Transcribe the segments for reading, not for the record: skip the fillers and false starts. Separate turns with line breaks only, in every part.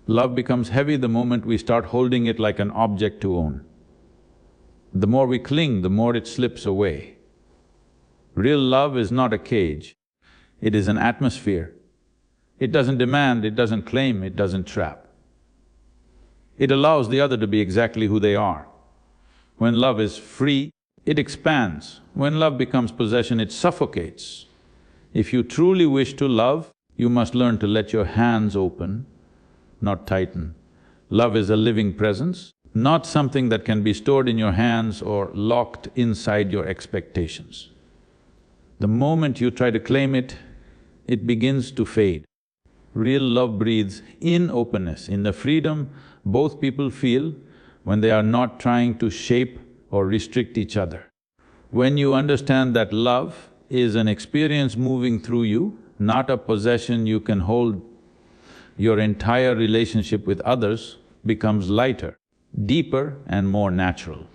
Love becomes heavy the moment we start holding it like an object to own. The more we cling, the more it slips away. Real love is not a cage, it is an atmosphere. It doesn't demand, it doesn't claim, it doesn't trap. It allows the other to be exactly who they are. When love is free, it expands. When love becomes possession, it suffocates. If you truly wish to love, you must learn to let your hands open, not tighten. Love is a living presence, not something that can be stored in your hands or locked inside your expectations. The moment you try to claim it, it begins to fade. Real love breathes in openness, in the freedom both people feel when they are not trying to shape or restrict each other. When you understand that love is an experience moving through you, not a possession you can hold, your entire relationship with others becomes lighter, deeper and more natural.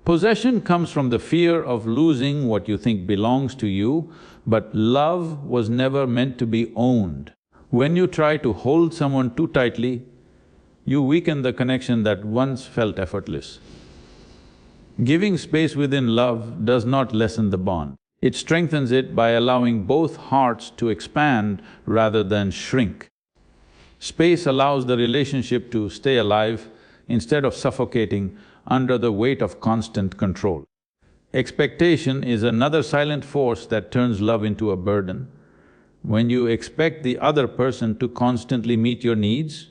Possession comes from the fear of losing what you think belongs to you, but love was never meant to be owned. When you try to hold someone too tightly, you weaken the connection that once felt effortless. Giving space within love does not lessen the bond. It strengthens it by allowing both hearts to expand rather than shrink. Space allows the relationship to stay alive instead of suffocating under the weight of constant control. Expectation is another silent force that turns love into a burden. When you expect the other person to constantly meet your needs,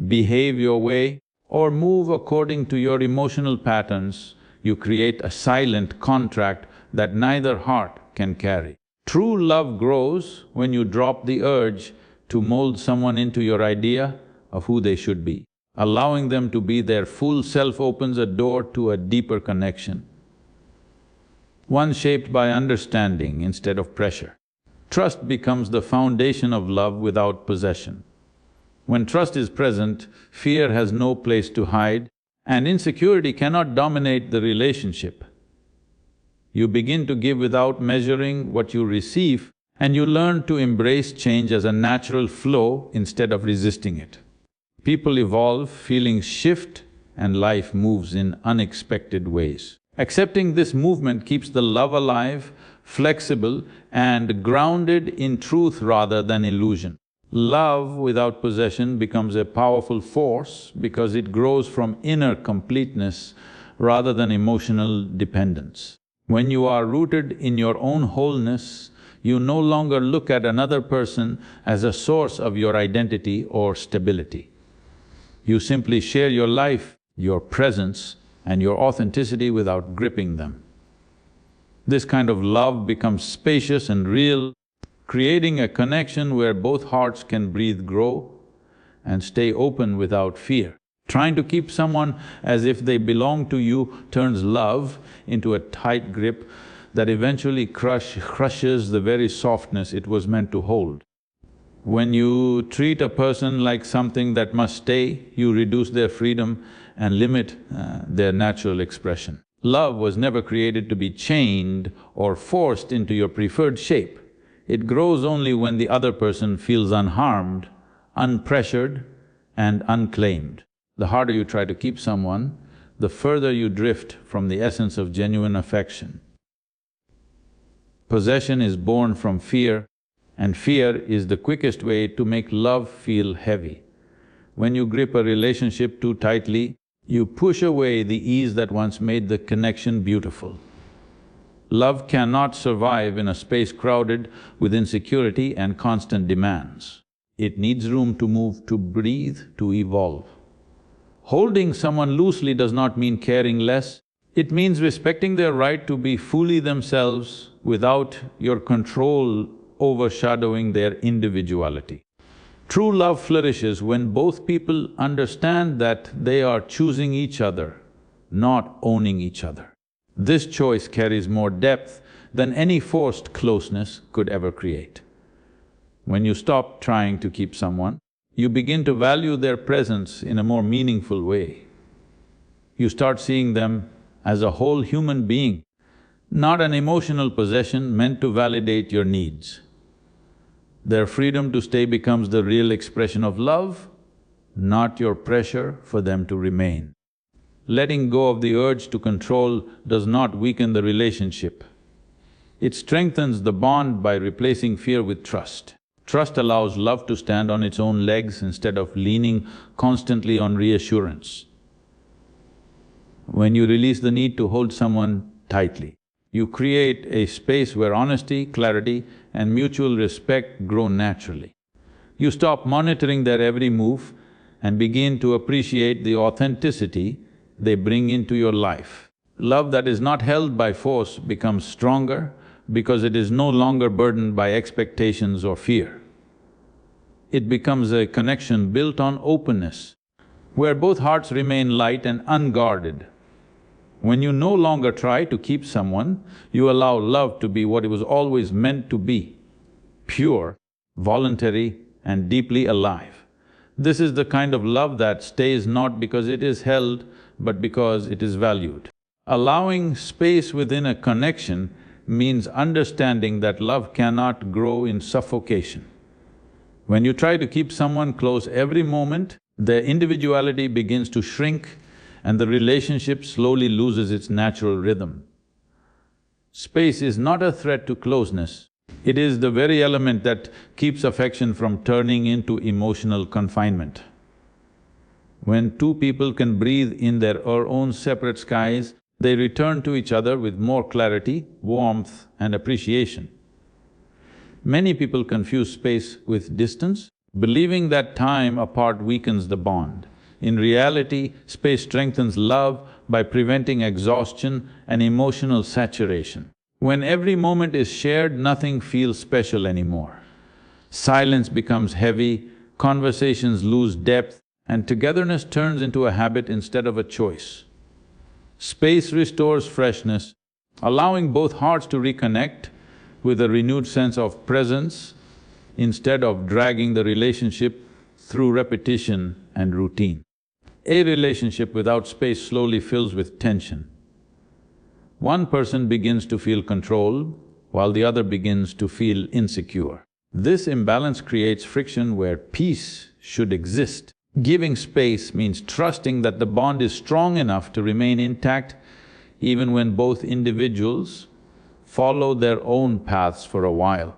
behave your way, or move according to your emotional patterns, you create a silent contract that neither heart can carry. True love grows when you drop the urge to mold someone into your idea of who they should be. Allowing them to be their full self opens a door to a deeper connection, one shaped by understanding instead of pressure. Trust becomes the foundation of love without possession. When trust is present, fear has no place to hide, and insecurity cannot dominate the relationship. You begin to give without measuring what you receive, and you learn to embrace change as a natural flow instead of resisting it. People evolve, feelings shift, and life moves in unexpected ways. Accepting this movement keeps the love alive, flexible, and grounded in truth rather than illusion. Love without possession becomes a powerful force because it grows from inner completeness rather than emotional dependence. When you are rooted in your own wholeness, you no longer look at another person as a source of your identity or stability. You simply share your life, your presence, and your authenticity without gripping them. This kind of love becomes spacious and real, creating a connection where both hearts can breathe, grow, and stay open without fear. Trying to keep someone as if they belong to you turns love into a tight grip that eventually crushes the very softness it was meant to hold. When you treat a person like something that must stay, you reduce their freedom and limit their natural expression. Love was never created to be chained or forced into your preferred shape. It grows only when the other person feels unharmed, unpressured, and unclaimed. The harder you try to keep someone, the further you drift from the essence of genuine affection. Possession is born from fear, and fear is the quickest way to make love feel heavy. When you grip a relationship too tightly, you push away the ease that once made the connection beautiful. Love cannot survive in a space crowded with insecurity and constant demands. It needs room to move, to breathe, to evolve. Holding someone loosely does not mean caring less, it means respecting their right to be fully themselves without your control overshadowing their individuality. True love flourishes when both people understand that they are choosing each other, not owning each other. This choice carries more depth than any forced closeness could ever create. When you stop trying to keep someone, you begin to value their presence in a more meaningful way. You start seeing them as a whole human being, not an emotional possession meant to validate your needs. Their freedom to stay becomes the real expression of love, not your pressure for them to remain. Letting go of the urge to control does not weaken the relationship. It strengthens the bond by replacing fear with trust. Trust allows love to stand on its own legs instead of leaning constantly on reassurance. When you release the need to hold someone tightly, you create a space where honesty, clarity, and mutual respect grow naturally. You stop monitoring their every move and begin to appreciate the authenticity they bring into your life. Love that is not held by force becomes stronger because it is no longer burdened by expectations or fear. It becomes a connection built on openness, where both hearts remain light and unguarded. When you no longer try to keep someone, you allow love to be what it was always meant to be: pure, voluntary, and deeply alive. This is the kind of love that stays not because it is held, but because it is valued. Allowing space within a connection means understanding that love cannot grow in suffocation. When you try to keep someone close every moment, their individuality begins to shrink and the relationship slowly loses its natural rhythm. Space is not a threat to closeness, it is the very element that keeps affection from turning into emotional confinement. When two people can breathe in their own separate skies, they return to each other with more clarity, warmth, and appreciation. Many people confuse space with distance, believing that time apart weakens the bond. In reality, space strengthens love by preventing exhaustion and emotional saturation. When every moment is shared, nothing feels special anymore. Silence becomes heavy, conversations lose depth, and togetherness turns into a habit instead of a choice. Space restores freshness, allowing both hearts to reconnect with a renewed sense of presence instead of dragging the relationship through repetition and routine. A relationship without space slowly fills with tension. One person begins to feel controlled, while the other begins to feel insecure. This imbalance creates friction where peace should exist. Giving space means trusting that the bond is strong enough to remain intact even when both individuals follow their own paths for a while.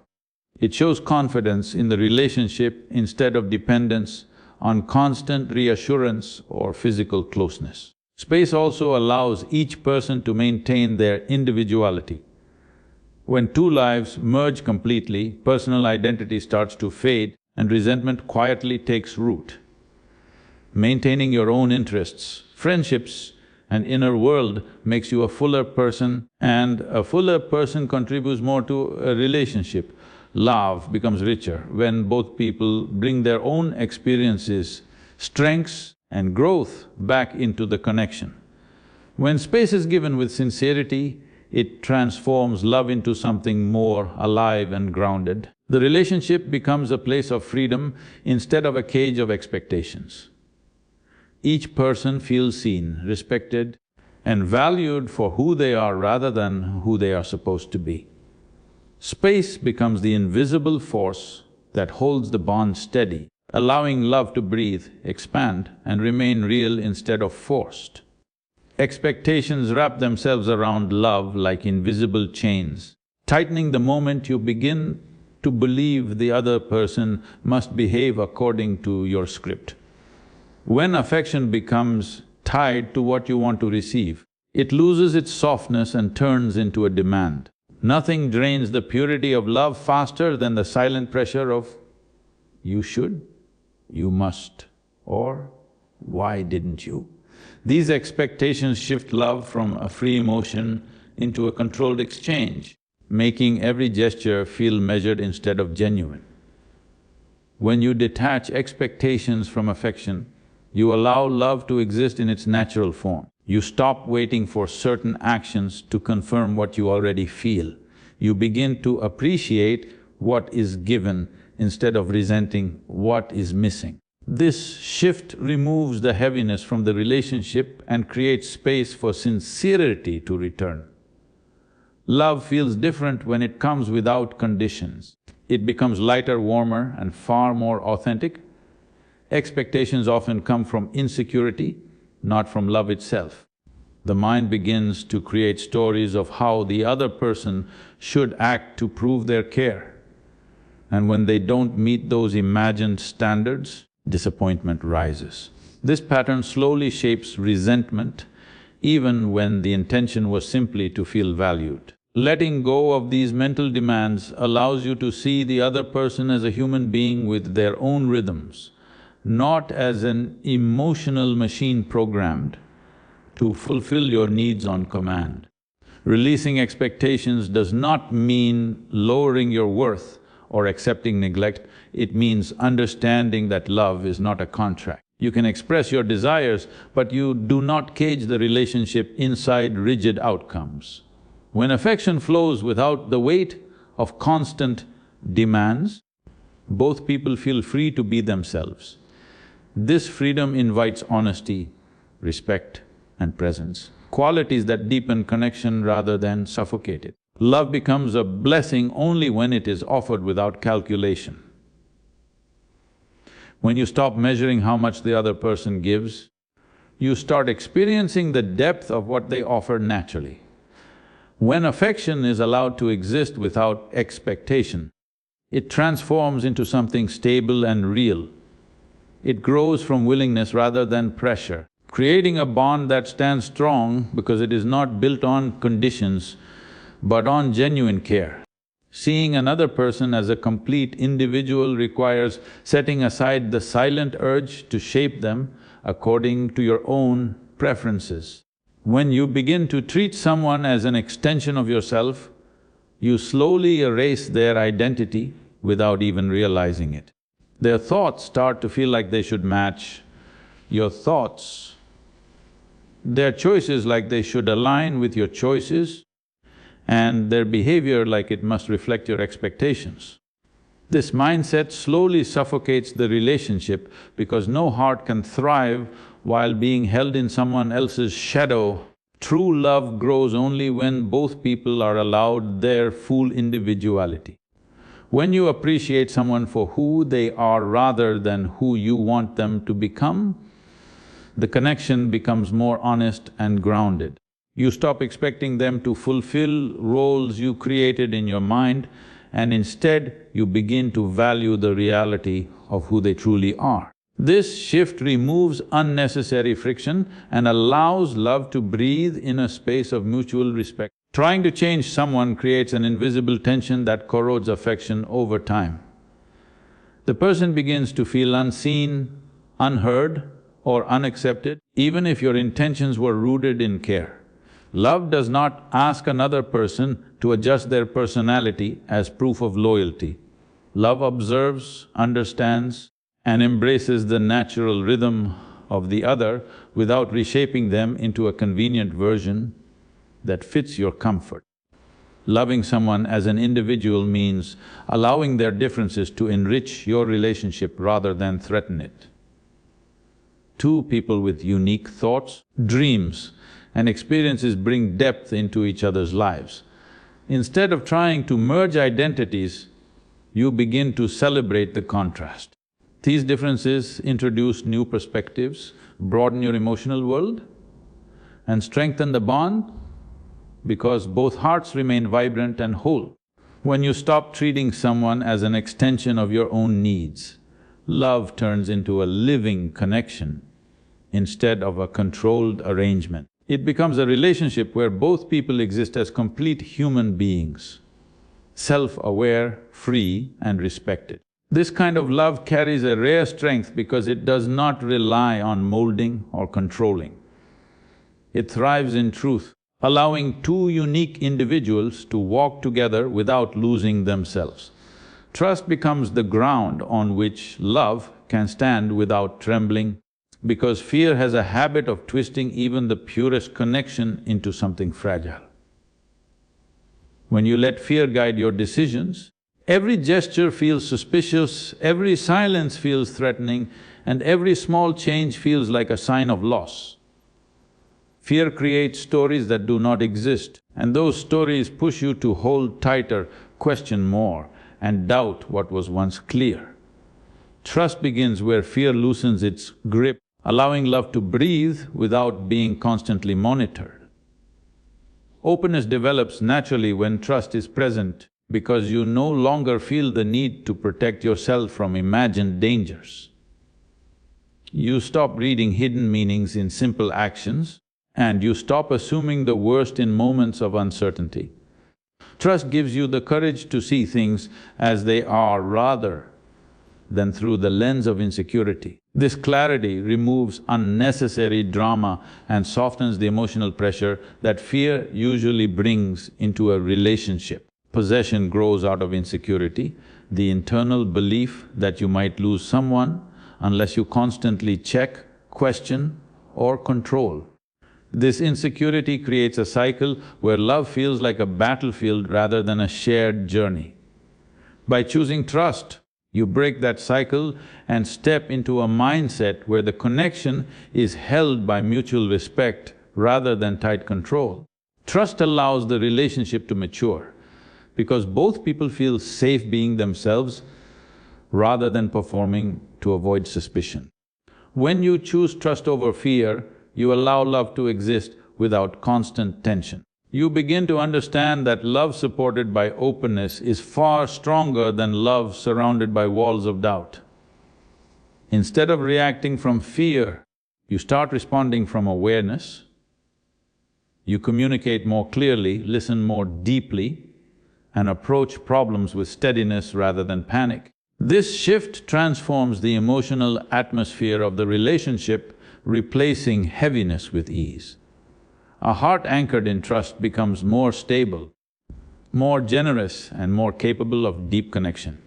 It shows confidence in the relationship instead of dependence on constant reassurance or physical closeness. Space also allows each person to maintain their individuality. When two lives merge completely, personal identity starts to fade and resentment quietly takes root. Maintaining your own interests, friendships, and inner world makes you a fuller person, and a fuller person contributes more to a relationship. Love becomes richer when both people bring their own experiences, strengths, and growth back into the connection. When space is given with sincerity, it transforms love into something more alive and grounded. The relationship becomes a place of freedom instead of a cage of expectations. Each person feels seen, respected, and valued for who they are rather than who they are supposed to be. Space becomes the invisible force that holds the bond steady, allowing love to breathe, expand, and remain real instead of forced. Expectations wrap themselves around love like invisible chains, tightening the moment you begin to believe the other person must behave according to your script. When affection becomes tied to what you want to receive, it loses its softness and turns into a demand. Nothing drains the purity of love faster than the silent pressure of you should, you must, or why didn't you? These expectations shift love from a free emotion into a controlled exchange, making every gesture feel measured instead of genuine. When you detach expectations from affection, you allow love to exist in its natural form. You stop waiting for certain actions to confirm what you already feel. You begin to appreciate what is given instead of resenting what is missing. This shift removes the heaviness from the relationship and creates space for sincerity to return. Love feels different when it comes without conditions. It becomes lighter, warmer, and far more authentic. Expectations often come from insecurity, not from love itself. The mind begins to create stories of how the other person should act to prove their care. And when they don't meet those imagined standards, disappointment rises. This pattern slowly shapes resentment, even when the intention was simply to feel valued. Letting go of these mental demands allows you to see the other person as a human being with their own rhythms, not as an emotional machine programmed to fulfill your needs on command. Releasing expectations does not mean lowering your worth or accepting neglect, it means understanding that love is not a contract. You can express your desires, but you do not cage the relationship inside rigid outcomes. When affection flows without the weight of constant demands, both people feel free to be themselves. This freedom invites honesty, respect, and presence, qualities that deepen connection rather than suffocate it. Love becomes a blessing only when it is offered without calculation. When you stop measuring how much the other person gives, you start experiencing the depth of what they offer naturally. When affection is allowed to exist without expectation, it transforms into something stable and real. It grows from willingness rather than pressure, creating a bond that stands strong because it is not built on conditions, but on genuine care. Seeing another person as a complete individual requires setting aside the silent urge to shape them according to your own preferences. When you begin to treat someone as an extension of yourself, you slowly erase their identity without even realizing it. Their thoughts start to feel like they should match your thoughts, their choices like they should align with your choices, and their behavior like it must reflect your expectations. This mindset slowly suffocates the relationship because no heart can thrive while being held in someone else's shadow. True love grows only when both people are allowed their full individuality. When you appreciate someone for who they are rather than who you want them to become, the connection becomes more honest and grounded. You stop expecting them to fulfill roles you created in your mind, and instead you begin to value the reality of who they truly are. This shift removes unnecessary friction and allows love to breathe in a space of mutual respect. Trying to change someone creates an invisible tension that corrodes affection over time. The person begins to feel unseen, unheard, or unaccepted, even if your intentions were rooted in care. Love does not ask another person to adjust their personality as proof of loyalty. Love observes, understands, and embraces the natural rhythm of the other without reshaping them into a convenient version that fits your comfort. Loving someone as an individual means allowing their differences to enrich your relationship rather than threaten it. Two people with unique thoughts, dreams, and experiences bring depth into each other's lives. Instead of trying to merge identities, you begin to celebrate the contrast. These differences introduce new perspectives, broaden your emotional world, and strengthen the bond because both hearts remain vibrant and whole. When you stop treating someone as an extension of your own needs, love turns into a living connection instead of a controlled arrangement. It becomes a relationship where both people exist as complete human beings, self-aware, free, and respected. This kind of love carries a rare strength because it does not rely on molding or controlling. It thrives in truth, allowing two unique individuals to walk together without losing themselves. Trust becomes the ground on which love can stand without trembling, because fear has a habit of twisting even the purest connection into something fragile. When you let fear guide your decisions, every gesture feels suspicious, every silence feels threatening, and every small change feels like a sign of loss. Fear creates stories that do not exist, and those stories push you to hold tighter, question more, and doubt what was once clear. Trust begins where fear loosens its grip, allowing love to breathe without being constantly monitored. Openness develops naturally when trust is present because you no longer feel the need to protect yourself from imagined dangers. You stop reading hidden meanings in simple actions and you stop assuming the worst in moments of uncertainty. Trust gives you the courage to see things as they are rather than through the lens of insecurity. This clarity removes unnecessary drama and softens the emotional pressure that fear usually brings into a relationship. Possession grows out of insecurity, the internal belief that you might lose someone unless you constantly check, question or control. This insecurity creates a cycle where love feels like a battlefield rather than a shared journey. By choosing trust, you break that cycle and step into a mindset where the connection is held by mutual respect rather than tight control. Trust allows the relationship to mature because both people feel safe being themselves rather than performing to avoid suspicion. When you choose trust over fear, you allow love to exist without constant tension. You begin to understand that love supported by openness is far stronger than love surrounded by walls of doubt. Instead of reacting from fear, you start responding from awareness. You communicate more clearly, listen more deeply, and approach problems with steadiness rather than panic. This shift transforms the emotional atmosphere of the relationship, replacing heaviness with ease. A heart anchored in trust becomes more stable, more generous and more capable of deep connection.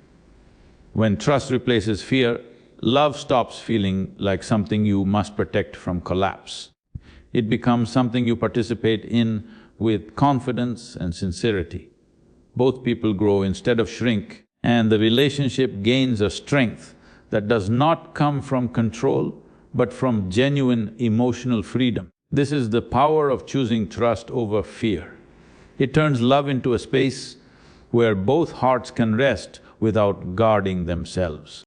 When trust replaces fear, love stops feeling like something you must protect from collapse. It becomes something you participate in with confidence and sincerity. Both people grow instead of shrink, and the relationship gains a strength that does not come from control, but from genuine emotional freedom. This is the power of choosing trust over fear. It turns love into a space where both hearts can rest without guarding themselves.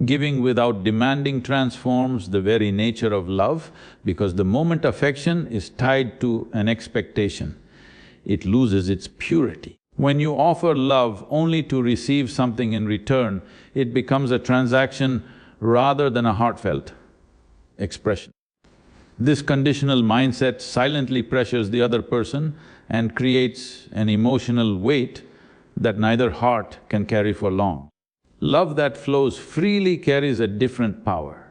Giving without demanding transforms the very nature of love because the moment affection is tied to an expectation, it loses its purity. When you offer love only to receive something in return, it becomes a transaction rather than a heartfelt expression. This conditional mindset silently pressures the other person and creates an emotional weight that neither heart can carry for long. Love that flows freely carries a different power,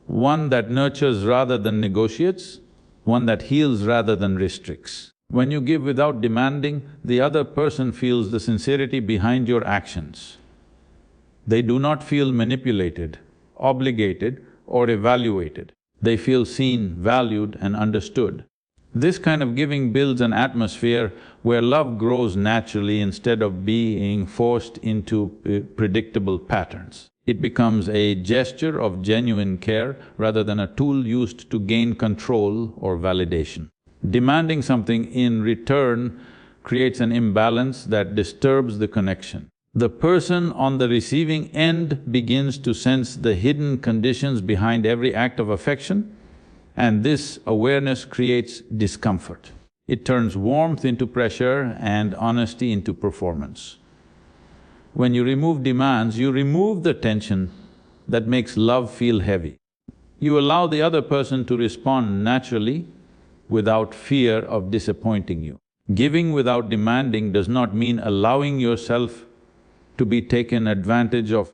one that nurtures rather than negotiates, one that heals rather than restricts. When you give without demanding, the other person feels the sincerity behind your actions. They do not feel manipulated, obligated or evaluated. They feel seen, valued and understood. This kind of giving builds an atmosphere where love grows naturally instead of being forced into predictable patterns. It becomes a gesture of genuine care rather than a tool used to gain control or validation. Demanding something in return creates an imbalance that disturbs the connection. The person on the receiving end begins to sense the hidden conditions behind every act of affection, and this awareness creates discomfort. It turns warmth into pressure and honesty into performance. When you remove demands, you remove the tension that makes love feel heavy. You allow the other person to respond naturally without fear of disappointing you. Giving without demanding does not mean allowing yourself to be taken advantage of.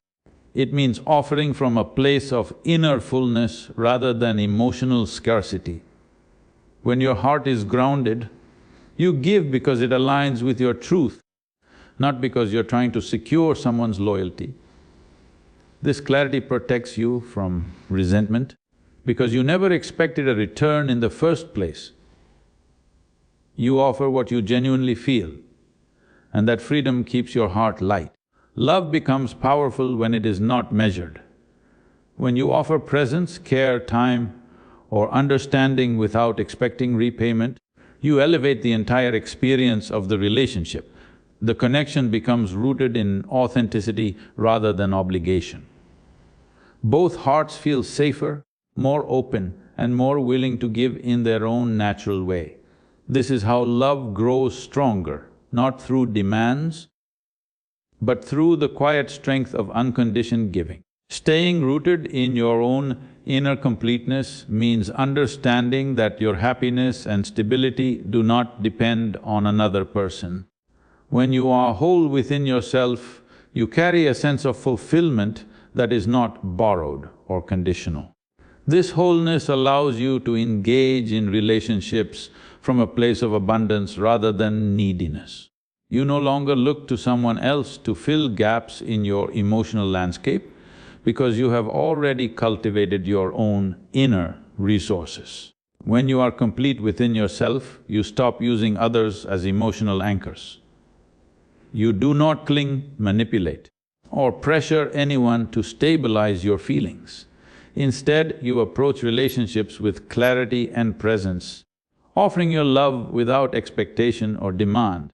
It means offering from a place of inner fullness rather than emotional scarcity. When your heart is grounded, you give because it aligns with your truth, not because you're trying to secure someone's loyalty. This clarity protects you from resentment because you never expected a return in the first place. You offer what you genuinely feel, and that freedom keeps your heart light. Love becomes powerful when it is not measured. When you offer presence, care, time, or understanding without expecting repayment, you elevate the entire experience of the relationship. The connection becomes rooted in authenticity rather than obligation. Both hearts feel safer, more open, and more willing to give in their own natural way. This is how love grows stronger, not through demands, but through the quiet strength of unconditioned giving. Staying rooted in your own inner completeness means understanding that your happiness and stability do not depend on another person. When you are whole within yourself, you carry a sense of fulfillment that is not borrowed or conditional. This wholeness allows you to engage in relationships from a place of abundance rather than neediness. You no longer look to someone else to fill gaps in your emotional landscape because you have already cultivated your own inner resources. When you are complete within yourself, you stop using others as emotional anchors. You do not cling, manipulate, or pressure anyone to stabilize your feelings. Instead, you approach relationships with clarity and presence, offering your love without expectation or demand.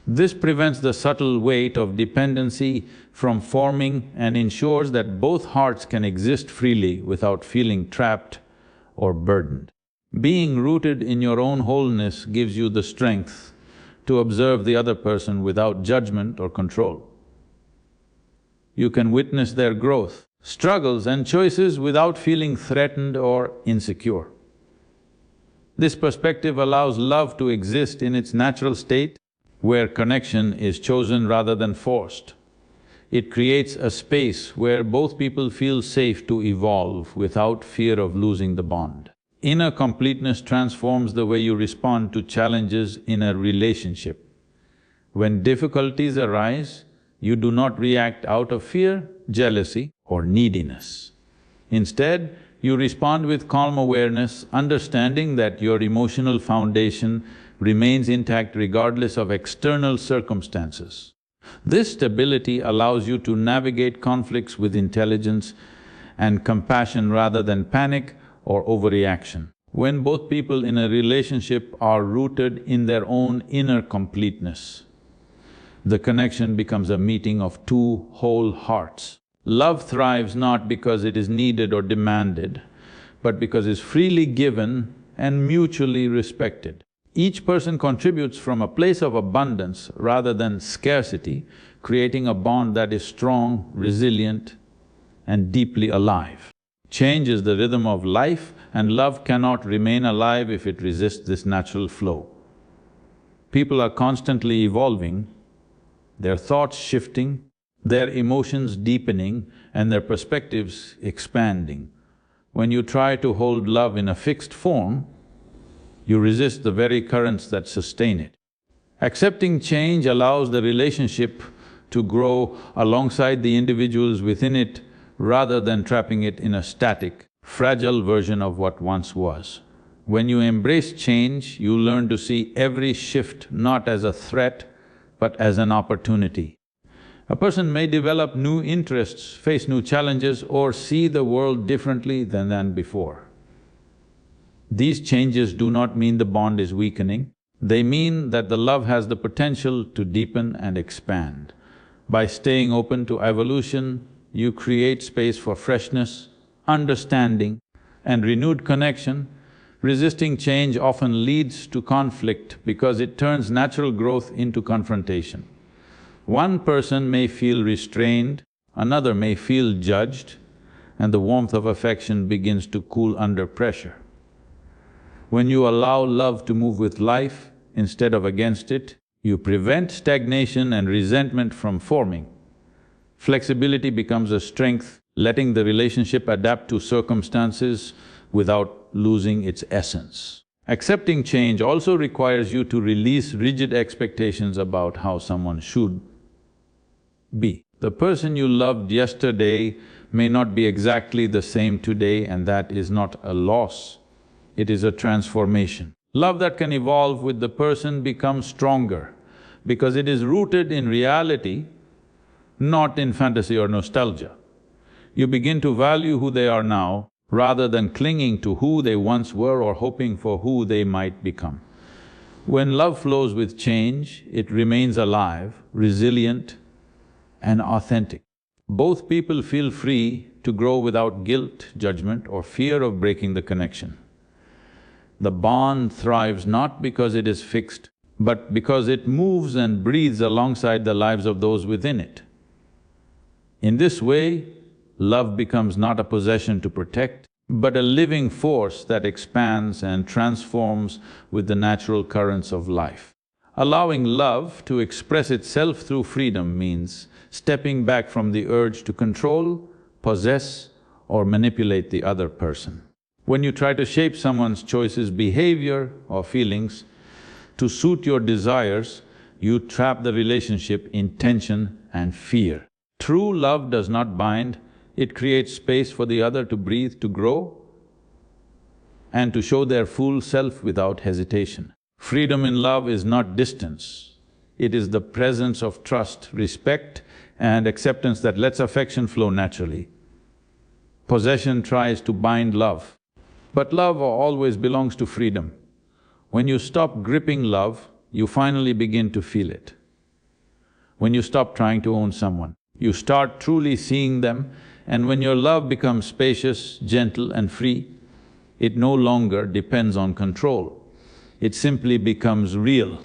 This prevents the subtle weight of dependency from forming and ensures that both hearts can exist freely without feeling trapped or burdened. Being rooted in your own wholeness gives you the strength to observe the other person without judgment or control. You can witness their growth, struggles and choices without feeling threatened or insecure. This perspective allows love to exist in its natural state, where connection is chosen rather than forced. It creates a space where both people feel safe to evolve without fear of losing the bond. Inner completeness transforms the way you respond to challenges in a relationship. When difficulties arise, you do not react out of fear, jealousy, or neediness. Instead, you respond with calm awareness, understanding that your emotional foundation remains intact regardless of external circumstances. This stability allows you to navigate conflicts with intelligence and compassion rather than panic or overreaction. When both people in a relationship are rooted in their own inner completeness, the connection becomes a meeting of two whole hearts. Love thrives not because it is needed or demanded, but because it is freely given and mutually respected. Each person contributes from a place of abundance rather than scarcity, creating a bond that is strong, resilient, and deeply alive. Change is the rhythm of life, and love cannot remain alive if it resists this natural flow. People are constantly evolving, their thoughts shifting, their emotions deepening, and their perspectives expanding. When you try to hold love in a fixed form, you resist the very currents that sustain it. Accepting change allows the relationship to grow alongside the individuals within it rather than trapping it in a static, fragile version of what once was. When you embrace change, you learn to see every shift not as a threat, but as an opportunity. A person may develop new interests, face new challenges, or see the world differently than before. These changes do not mean the bond is weakening, they mean that the love has the potential to deepen and expand. By staying open to evolution, you create space for freshness, understanding, and renewed connection. Resisting change often leads to conflict because it turns natural growth into confrontation. One person may feel restrained, another may feel judged, and the warmth of affection begins to cool under pressure. When you allow love to move with life instead of against it, you prevent stagnation and resentment from forming. Flexibility becomes a strength, letting the relationship adapt to circumstances without losing its essence. Accepting change also requires you to release rigid expectations about how someone should be. The person you loved yesterday may not be exactly the same today, and that is not a loss, it is a transformation. Love that can evolve with the person becomes stronger because it is rooted in reality, not in fantasy or nostalgia. You begin to value who they are now rather than clinging to who they once were or hoping for who they might become. When love flows with change, it remains alive, resilient and authentic. Both people feel free to grow without guilt, judgment or fear of breaking the connection. The bond thrives not because it is fixed, but because it moves and breathes alongside the lives of those within it. In this way, love becomes not a possession to protect, but a living force that expands and transforms with the natural currents of life. Allowing love to express itself through freedom means stepping back from the urge to control, possess or manipulate the other person. When you try to shape someone's choices, behavior or feelings to suit your desires, you trap the relationship in tension and fear. True love does not bind, it creates space for the other to breathe, to grow and to show their full self without hesitation. Freedom in love is not distance, it is the presence of trust, respect and acceptance that lets affection flow naturally. Possession tries to bind love, but love always belongs to freedom. When you stop gripping love, you finally begin to feel it. When you stop trying to own someone, you start truly seeing them, and when your love becomes spacious, gentle and free, it no longer depends on control. It simply becomes real.